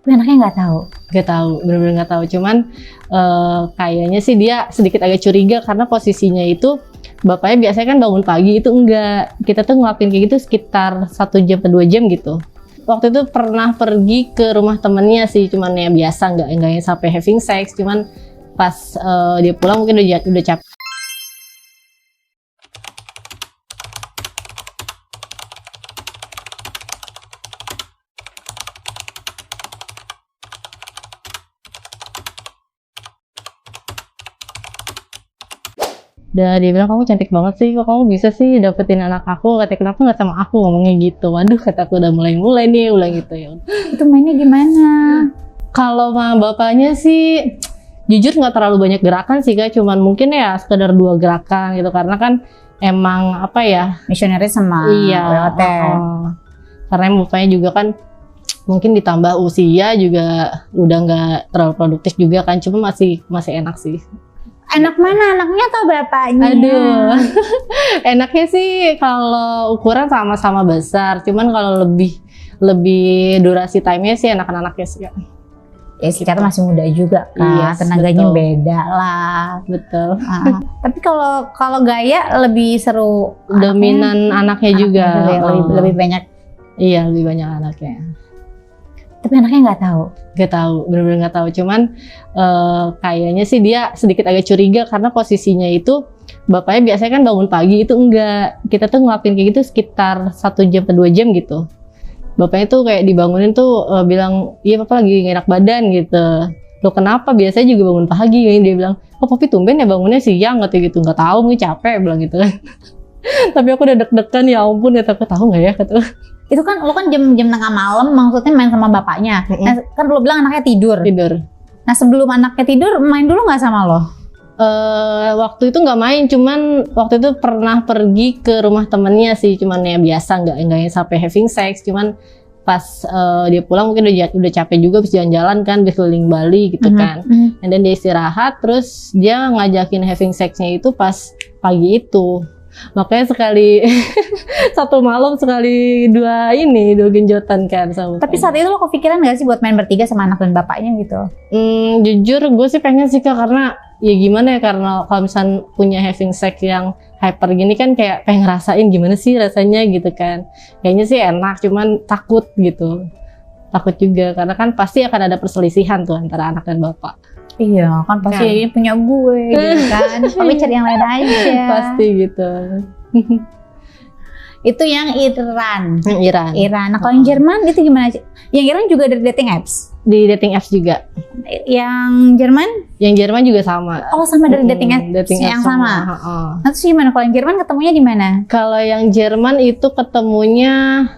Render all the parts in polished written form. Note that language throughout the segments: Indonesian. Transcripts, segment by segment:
Tapi anaknya nggak tahu, bener-bener nggak tahu. Cuman kayaknya sih dia sedikit agak curiga karena posisinya itu bapaknya biasanya kan bangun pagi, itu enggak. Kita tuh ngelakuin kayak gitu sekitar 1 jam ke 2 jam gitu. Waktu itu pernah pergi ke rumah temennya sih, cuman ya biasa, nggak yang sampai having sex. Cuman pas dia pulang mungkin udah capek. Dan dia bilang, kamu cantik banget sih, kok kamu bisa sih dapetin anak aku, katanya kenapa nggak sama aku, ngomongnya gitu. Waduh, kata aku udah mulai nih, ulang gitu ya. Itu mainnya gimana? Kalau sama bapaknya sih, jujur nggak terlalu banyak gerakan sih Kak, cuman mungkin ya sekedar 2 gerakan gitu, karena kan emang apa ya, Misionaris sama iya, karena bapaknya juga kan mungkin ditambah usia juga udah nggak terlalu produktif juga kan, cuma masih enak sih. Anak mana? Anaknya atau bapaknya? Aduh, enaknya sih kalau ukuran sama-sama besar, cuman kalau lebih durasi time-nya sih anak-anaknya sih. Ya secara masih muda juga kan, Yes, tenaganya betul. beda lah. Betul. Tapi kalau gaya lebih seru. Dominan anaknya juga. Lebih banyak. Iya, lebih banyak anaknya. Tapi anaknya nggak tahu, Bener-bener nggak tahu. Cuman kayaknya sih dia sedikit agak curiga karena posisinya itu bapaknya biasanya kan bangun pagi, itu enggak. Kita tuh ngelakuin kayak gitu sekitar 1 jam ke 2 jam gitu. Bapaknya tuh kayak dibangunin tuh bilang, iya papa lagi gak enak badan gitu. Loh kenapa? Biasanya juga bangun pagi. Dia bilang, oh papi tumben ya bangunnya siang, katanya gitu. Nggak tahu, mungkin capek, bilang gitu kan. Tapi aku udah deg-degan, ya ampun, ya tapi tahu nggak ya, kata. Itu kan lo kan jam tengah malam, maksudnya main sama bapaknya. Nah, kan lo bilang anaknya tidur. Nah sebelum anaknya tidur, main dulu nggak sama lo? Waktu itu nggak main, cuman waktu itu pernah pergi ke rumah temennya sih, cuman ya biasa, nggak yang sampai having sex. Cuman pas dia pulang mungkin udah capek juga, habis jalan-jalan kan, habis keliling Bali gitu kan. Dan dia istirahat, terus dia ngajakin having sexnya itu pas pagi itu. Makanya sekali satu malam sekali dua genjotan kan sama. Tapi saat itu lo kepikiran gak sih buat main bertiga sama anak dan bapaknya gitu? Jujur gue sih pengen sih Kak, karena ya gimana ya, karena kalau misalnya punya having sex yang hyper gini kan kayak pengen ngerasain gimana sih rasanya gitu kan. Kayaknya sih enak, cuman takut gitu. Takut juga karena kan pasti akan ada perselisihan tuh antara anak dan bapak. Iya kan pasti Kan. ini punya gue gitu kan. Tapi cari yang lain aja. Pasti gitu. Itu yang Iran. Iran. Nah kalau yang Jerman itu gimana? Yang Iran juga dari dating apps? Di dating apps juga. Yang Jerman? Yang Jerman juga sama. Oh sama dari dating apps yang sama. Nah terus gimana kalau yang Jerman ketemunya di mana? Kalau yang Jerman itu ketemunya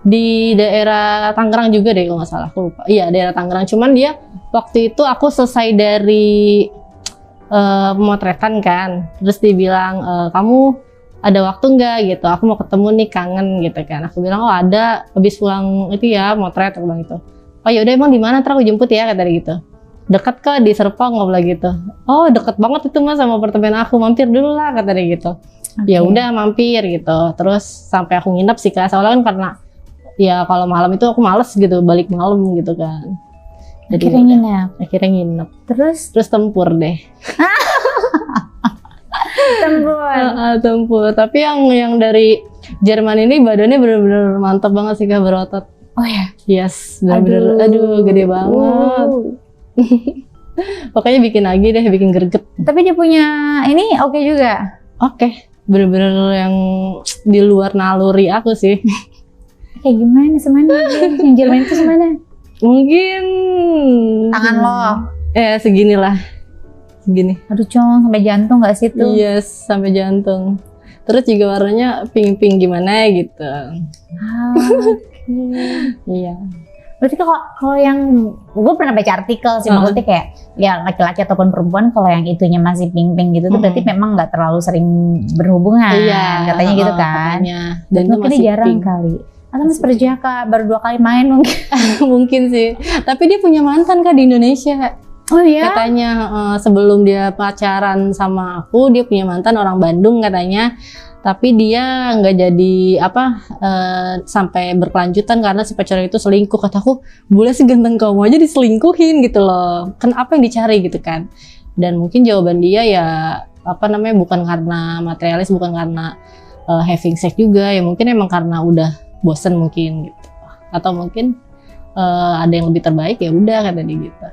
di daerah Tangerang juga deh kalau nggak salah, aku lupa. Iya daerah Tangerang. Cuman dia waktu itu aku selesai dari pemotretan kan, terus dia bilang kamu ada waktu nggak gitu, aku mau ketemu nih, kangen gitu kan. Aku bilang oh ada, habis pulang itu ya motret, aku bilang gitu. Oh ya udah emang di mana, ntar aku jemput ya, kata dia gitu. Dekat kok di Serpong, ngobrol gitu. Oh deket banget itu mas sama apartemen aku, mampir dulu lah, kata dia gitu. Ya udah mampir gitu, terus sampai aku nginep sih Kak, soalnya kan karena ya kalau malam itu aku males gitu, balik malam gitu kan. Jadi akhirnya nginep. Terus tempur deh. Tempur. Tapi yang dari Jerman ini badannya bener-bener mantap banget sih Kak, berotot. Oh ya? Yes, bener-bener. Aduh, gede banget. Pokoknya bikin lagi deh, bikin greget. Tapi dia punya ini oke juga? Oke, bener-bener yang di luar naluri aku sih. Kayak gimana, semana? Yang Jerman itu semana? Mungkin tangan lo? Seginilah. Segini. Aduh Cong, sampai jantung gak sih tuh? Yes, sampai jantung. Terus juga warnanya pink-pink gimana gitu. Iya. Berarti kalau yang gue pernah baca artikel sih, maksudnya kayak ya laki-laki ataupun perempuan kalau yang itunya masih pink-pink gitu tuh berarti memang nggak terlalu sering berhubungan. Iya, katanya gitu kan. Katanya. Dan itu masih jarang pink. Kali. Atau Mas Perjaka baru 2 kali main mungkin. Mungkin sih. Tapi dia punya mantan Kak di Indonesia. Oh iya? Katanya sebelum dia pacaran sama aku, dia punya mantan orang Bandung katanya. tapi dia nggak jadi sampai berkelanjutan karena si pacarnya itu selingkuh. Kataku, boleh sih ganteng kamu aja diselingkuhin gitu loh, kan apa yang dicari gitu kan. Dan mungkin jawaban dia ya bukan karena materialis, bukan karena having sex juga, ya mungkin emang karena udah bosen mungkin gitu, atau mungkin ada yang lebih terbaik, ya udah kata dia gitu.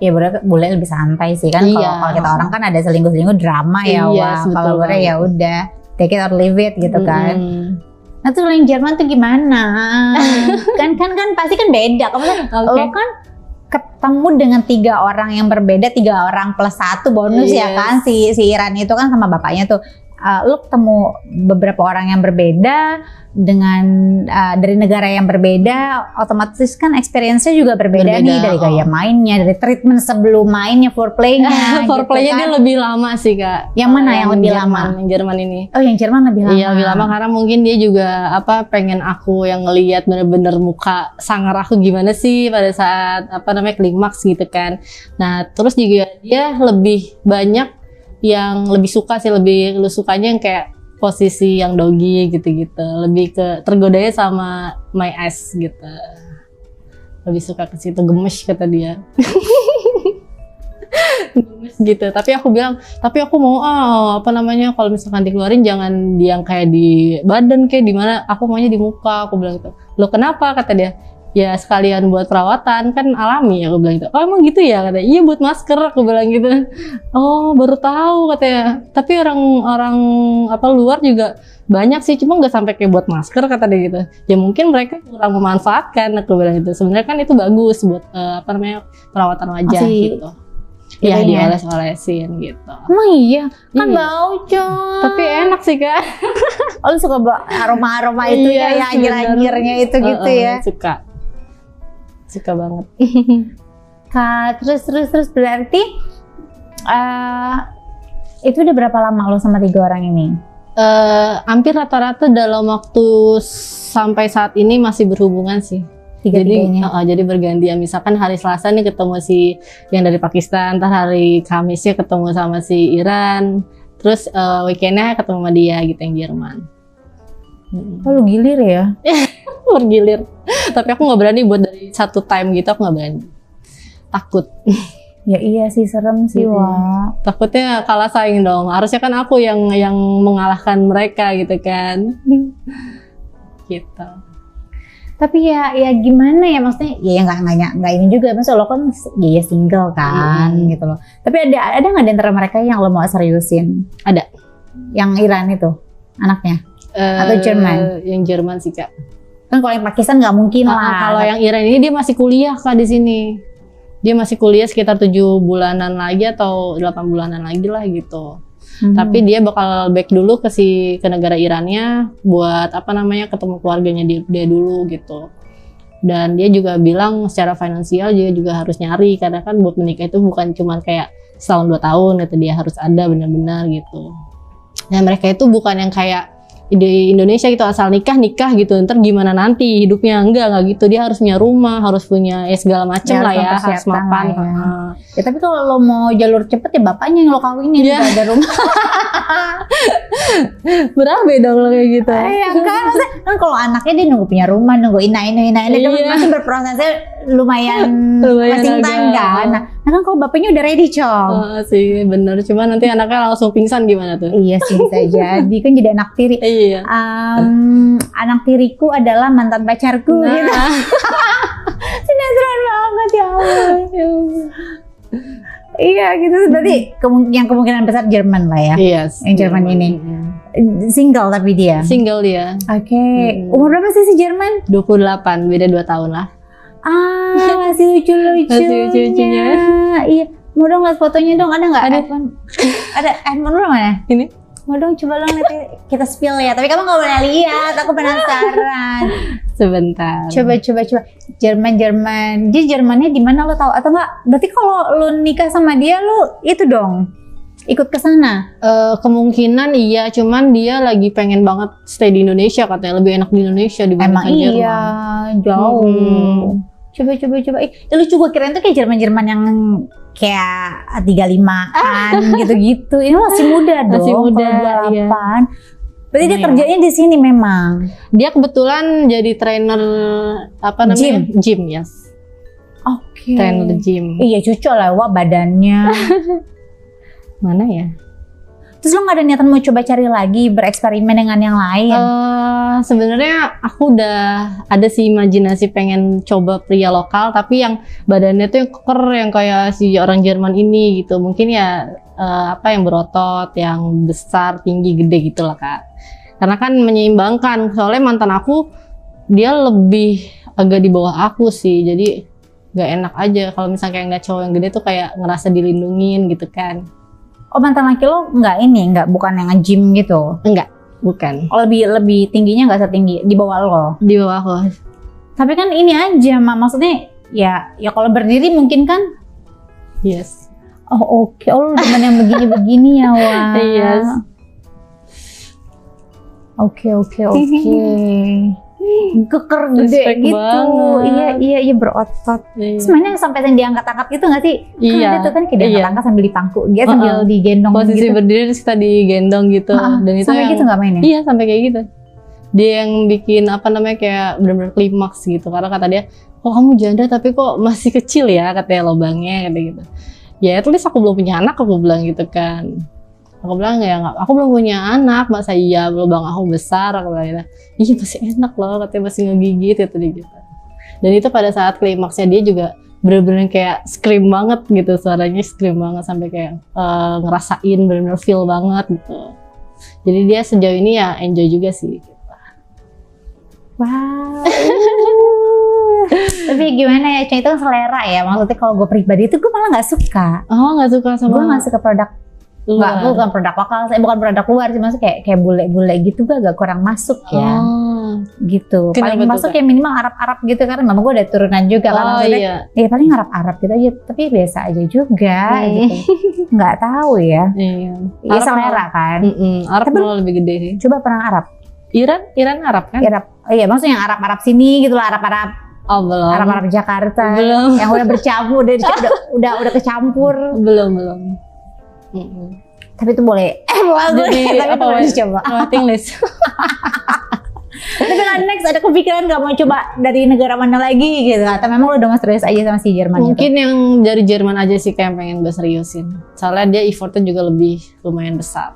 Ya boleh lebih santai sih kan. Kalau kita orang kan ada selingkuh drama ya, wah. Kalau gue ya udah take it or leave it gitu kan. Nah tuh yang Jerman tuh gimana? kan pasti kan beda. Kamu kan lo kan ketemu dengan 3 orang yang berbeda, 3 orang plus 1 bonus ya kan, si Iran itu kan sama bapaknya tuh. Lu ketemu beberapa orang yang berbeda dengan dari negara yang berbeda, otomatis kan experience-nya juga berbeda nih, dari gaya mainnya, dari treatment sebelum mainnya, foreplaynya. Foreplaynya gitu kan. Dia lebih lama sih Kak. Yang mana yang lebih lama? Yang Jerman ini. Oh yang Jerman lebih lama. Iya lebih lama karena mungkin dia juga pengen aku yang ngelihat bener-bener muka sangar aku gimana sih pada saat klimaks gitu kan. Nah terus juga dia lebih banyak yang lebih suka sih, lebih lu sukanya yang kayak posisi yang doggy gitu-gitu, lebih ke tergodanya sama my ass gitu, lebih suka ke situ, gemes kata dia. Gemes gitu, tapi aku bilang, tapi aku mau kalau misalkan dikeluarin jangan yang kayak di badan kayak di mana, aku maunya di muka. Aku bilang gitu. Lo kenapa? Kata dia. Ya sekalian buat perawatan kan alami, aku bilang gitu. Oh emang gitu ya, katanya. Iya buat masker, aku bilang gitu. Oh baru tahu katanya. Tapi orang luar juga banyak sih, cuma nggak sampai kayak buat masker kata dia gitu. Ya mungkin mereka kurang memanfaatkan, aku bilang gitu. Sebenarnya kan itu bagus buat perawatan wajah gitu. Iya dioles-olesin gitu. Emang iya? Kan bau Cok. Tapi enak sih Kak. Oh lu suka aroma-aroma itu ya, anjir-anjirnya itu gitu ya? Suka banget. Kak, terus berarti itu udah berapa lama lo sama 3 orang ini? Hampir rata-rata dalam waktu sampai saat ini masih berhubungan sih. Jadi bergantian, misalkan hari Selasa nih ketemu si yang dari Pakistan, ntar hari Kamisnya ketemu sama si Iran, terus weekendnya ketemu sama dia gitu yang Jerman. Oh lu gilir ya? Bergilir. Tapi aku nggak berani buat dari satu time gitu, aku nggak berani. Takut. Ya iya sih, serem sih Wak. Takutnya kalah saing dong. Harusnya kan aku yang mengalahkan mereka gitu kan. Gitu. Tapi ya gimana ya, maksudnya ya nggak ini juga, maksudnya lo kan ya single kan gitu loh. Tapi ada nggak di antara mereka yang lo mau seriusin? Ada. Yang Iran itu anaknya atau Jerman? Yang Jerman sih Kak. Kan kalau yang Pakistan nggak mungkin lah. Kalau yang Iran ini dia masih kuliah Kak di sini. Dia masih kuliah sekitar 7 bulanan lagi atau 8 bulanan lagi lah gitu. Tapi dia bakal back dulu ke negara Irannya buat ketemu keluarganya dia dulu gitu. Dan dia juga bilang secara finansial dia juga harus nyari, karena kan buat menikah itu bukan cuma kayak setahun 2 tahun gitu, dia harus ada benar-benar gitu. Nah mereka itu bukan yang kayak di Indonesia gitu asal nikah gitu, ntar gimana nanti hidupnya, enggak gitu, dia harus punya rumah, harus punya segala macam lah ya, harus mapan ya. Tapi kalau lo mau jalur cepet ya bapaknya yang lo kawinin, udah ada rumah. Berabe dong lo kayak gitu. Iya kan kalau anaknya dia nunggu punya rumah, nunggu ina itu masih berprosesnya lumayan masing time kan. Nah kan kalau bapaknya udah ready Cong. Sih bener, cuma nanti anaknya langsung pingsan gimana tuh? Iya sih bisa jadi, kan jadi anak tiri. Iya. Anak tiriku adalah mantan pacarku gitu. Sinetron banget ya Allah. Iya gitu, berarti yang kemungkinan besar Jerman lah ya. Iya. Yang Jerman ini. Single tapi dia. Single dia. Oke. Umur berapa sih si Jerman? 28, beda 2 tahun lah. Masih lucu-lucunya. Iya. Mau dong lihat fotonya dong, ada nggak? Ada handphone lu mana? Ini. Mau dong coba lo lihat, kita spill ya. Tapi kamu nggak boleh lihat, aku penasaran. Sebentar. Coba. Jerman. Jadi Jermannya di mana lo tahu atau nggak? Berarti kalau lo nikah sama dia lo itu dong ikut ke sana. Kemungkinan iya, cuman dia lagi pengen banget stay di Indonesia, katanya lebih enak di Indonesia dibandingkan Jerman. Iya, jauh. Coba. Lu coba kirain tuh kayak Jerman yang kayak 35-an gitu-gitu. Ini masih muda dong. Masih muda, 28. Berarti dia kerjanya di sini memang. Dia kebetulan jadi trainer apa namanya? Gym, yes. Oke. Trainer gym. Iya cocok lah, wah badannya. Mana ya? Terus lo gak ada niatan mau coba cari lagi, bereksperimen dengan yang lain? Sebenarnya aku udah ada sih imajinasi pengen coba pria lokal, tapi yang badannya tuh yang keker, yang kayak si orang Jerman ini gitu. Mungkin ya apa yang berotot, yang besar, tinggi, gede gitu lah Kak. Karena kan menyeimbangkan, soalnya mantan aku dia lebih agak di bawah aku sih, jadi gak enak aja kalau misalnya kayak ngeliat cowok yang gede tuh kayak ngerasa dilindungin gitu kan. Oh mantan laki lo bukan yang nge-gym gitu? Enggak, bukan. Oh, lebih tingginya nggak setinggi di bawah lo? Di bawah aku. Tapi kan ini aja, maksudnya ya kalau berdiri mungkin kan? Yes. Oh oke. Oh lu demen yang begini-begini ya wah. Yes. Oke. Keker gede Respect gitu. banget. Iya berotot. Iya. Sebenarnya sampai yang diangkat-angkat gitu nggak sih? Iya. Kan itu kan kayak diangkat-angkat sambil dipangku, dia sambil digendong posisi gitu. berdiri terus kita digendong gitu. Dan itu sampai yang, gitu nggak mainnya? Iya sampai kayak gitu. Dia yang bikin apa namanya kayak benar-benar klimaks gitu, karena kata dia, kok kamu janda tapi kok masih kecil ya katanya lubangnya gitu. Ya at least aku belum punya anak, aku bilang gitu kan. Aku bilang ya nggak, aku belum punya anak, masa iya lubang aku besar, aku bilang gitu. Iya masih enak loh, katanya masih ngegigit gitu gitu. Dan itu pada saat klimaksnya dia juga bener-bener kayak scream banget gitu, suaranya scream banget sampai kayak ngerasain bener-bener feel banget gitu. Jadi dia sejauh ini ya enjoy juga sih. Gitu. Wow. Tapi gimana ya, itu kan selera ya. Maksudnya kalau gue pribadi itu gue malah nggak suka. Oh nggak suka sama? Gue nggak suka produk. Enggak, bukan produk lokal, saya bukan produk luar sih, maksudnya kayak bule-bule gitu gue agak kurang masuk ya. Gitu. Kenapa paling masuk ya minimal Arab-Arab gitu, karena mama gue ada turunan juga kan, maksudnya ya paling Arab-Arab gitu aja, tapi biasa aja juga gitu. Nggak tahu ya. Iya selera kan. Arab malah lebih gede sih. Coba pernah Arab? Iran Arab kan? Arab. Iya maksudnya yang Arab-Arab sini gitu lah, Arab-Arab. Oh belum. Arab-Arab Jakarta. Belum. Yang udah bercampur, udah kecampur. Belum. Tapi itu boleh. Jadi tapi apa harus coba. Waiting list. Tapi kan next ada kepikiran gak mau coba dari negara mana lagi gitu? Atau memang lo udah serius aja sama si Jerman? Mungkin gitu? yang dari Jerman aja sih kayak pengen gue seriusin. Soalnya dia effortnya juga lebih lumayan besar.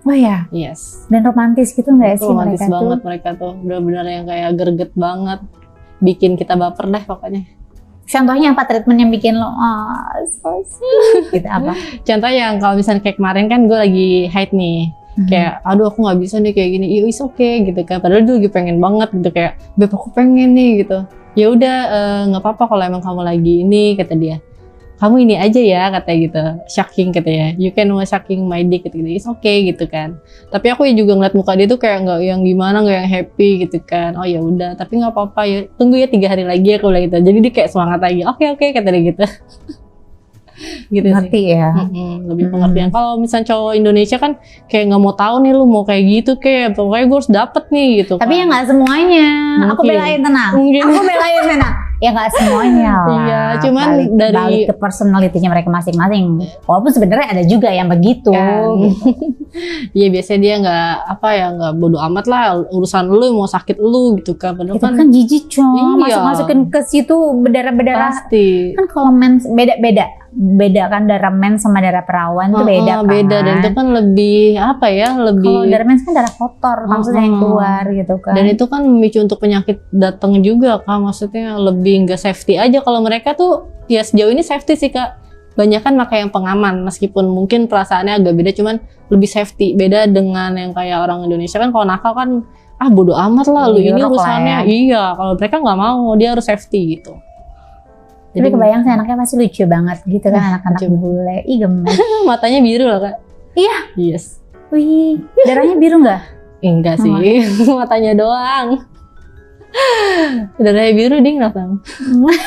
Oh ya? Yes. Dan romantis gitu gak sih romantis mereka banget tuh? mereka tuh. Benar-benar yang kayak greget banget. Bikin kita baper deh pokoknya. Contohnya apa treatment yang bikin lo so sweet gitu apa? Contoh yang kalau misalnya kayak kemarin kan gue lagi haid nih, kayak aduh aku nggak bisa nih kayak gini, it's okay gitu kan, padahal dia lagi pengen banget gitu, kayak beb aku pengen nih gitu, ya udah nggak apa-apa kalau emang kamu lagi ini, kata dia, kamu ini aja ya katanya gitu, shocking katanya, you can shocking my dick gitu, it's okay gitu kan. Tapi aku ya juga ngeliat muka dia tuh kayak nggak yang gimana, nggak yang happy gitu kan. Oh ya udah, tapi nggak apa-apa ya, tunggu ya 3 hari lagi aku bilang gitu. Jadi dia kayak semangat lagi, oke kata dia gitu. Gitu ngerti sih. ya. Lebih pengertian. Kalau misalnya cowok Indonesia kan kayak nggak mau tahu nih lu mau kayak gitu, kayak pokoknya gue harus dapet nih gitu. Tapi kan. ya nggak semuanya. Mungkin. Aku belain tenang. Mungkin. Aku belain tenang. Ya nggak semuanya lah. Iya, cuman balik ke personality-nya mereka masing-masing. Walaupun sebenarnya ada juga yang begitu. Iya biasanya dia nggak bodo amat lah, urusan lu mau sakit lu gitu kan. Padahal Itu kan jijik Iya. Masuk-masukin ke situ berdarah-berdarah. Pasti. Kan kalau mens beda kan, darah mens sama darah perawan itu beda kan. Beda, dan itu kan lebih lebih. Kalau darah mens kan darah kotor maksudnya yang keluar gitu kan. Dan itu kan memicu untuk penyakit datang juga kan, maksudnya lebih nggak safety aja. Kalau mereka tuh ya sejauh ini safety sih Kak. Banyak kan pakai yang pengaman, meskipun mungkin perasaannya agak beda, cuman lebih safety. Beda dengan yang kayak orang Indonesia kan, kalau nakal kan bodo amat lah lu ini urusannya. Iya, kalau mereka nggak mau, dia harus safety gitu. Tapi kebayang sih anaknya pasti lucu banget gitu kan, anak-anak bule. Ih gemes. Matanya biru loh Kak. Iya. Yes. Wih, darahnya biru nggak? Enggak sih, matanya doang. Darahnya biru ding langsung.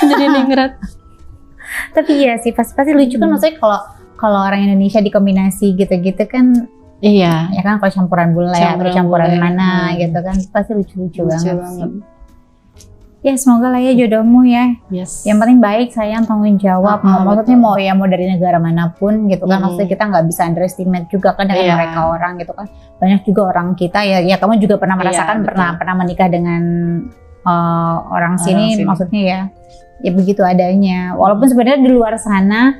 Jadi ningrat. Tapi iya sih, pasti lucu kan, maksudnya kalau orang Indonesia dikombinasi gitu-gitu kan. Iya. Ya kan kalau campuran bule atau campuran mana gitu kan, pasti lucu-lucu banget. Ya semoga lah ya jodohmu ya. Yes. Yang penting baik, sayang, tanggung jawab. Maksudnya betul. mau dari negara manapun gitu kan. Maksudnya kita nggak bisa underestimate juga kan dengan mereka orang gitu kan. Banyak juga orang kita ya kamu juga pernah merasakan pernah menikah dengan orang sini. Maksudnya ya begitu adanya. Walaupun sebenarnya di luar sana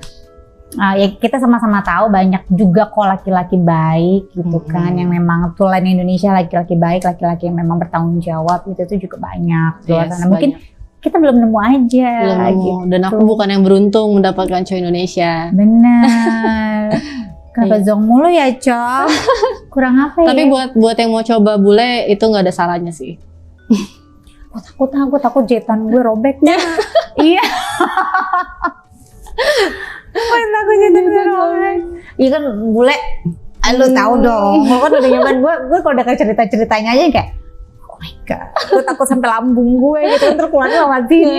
ya kita sama-sama tahu banyak juga kok laki-laki baik gitu kan, yang memang tulen Indonesia, laki-laki baik, laki-laki yang memang bertanggung jawab itu juga banyak di luar sana. Mungkin kita belum nemu aja. Belum nemu. Gitu. Dan aku bukan yang beruntung mendapatkan cowok Indonesia. Benar. Kenapa zong mulu ya, Cok? Kurang apa ya? Tapi buat yang mau coba bule itu nggak ada salahnya sih. Aku takut jetan gue robek dah. Iya. Takut jetan gue robek. Iya kan bule, lu tahu dong. Gue kan udah nyobain, gue kalau udah cerita-ceritanya aja kayak oh my god, gue takut sampai lambung gue gitu, terus keluarnya lewat sini.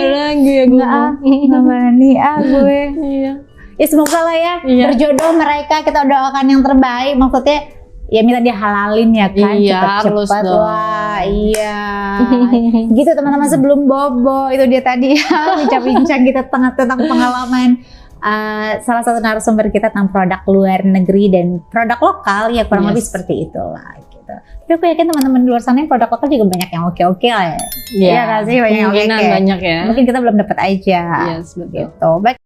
Nggak berani gue. Iya. Ya semoga lah ya berjodoh mereka, kita doakan yang terbaik. Maksudnya ya minta dihalalin ya kan, cepet-cepet lah. Iya. Gitu teman-teman, sebelum bobo itu dia tadi bincang-bincang kita tentang pengalaman salah satu narasumber kita tentang produk luar negeri dan produk lokal, ya kurang lebih seperti itulah gitu. Tapi aku yakin teman-teman di luar sana yang produk lokal juga banyak yang oke-oke lah ya. Iya nggak sih, banyak yang oke. Banyak ya. Mungkin kita belum dapat aja. Yes, betul. Gitu. Baik.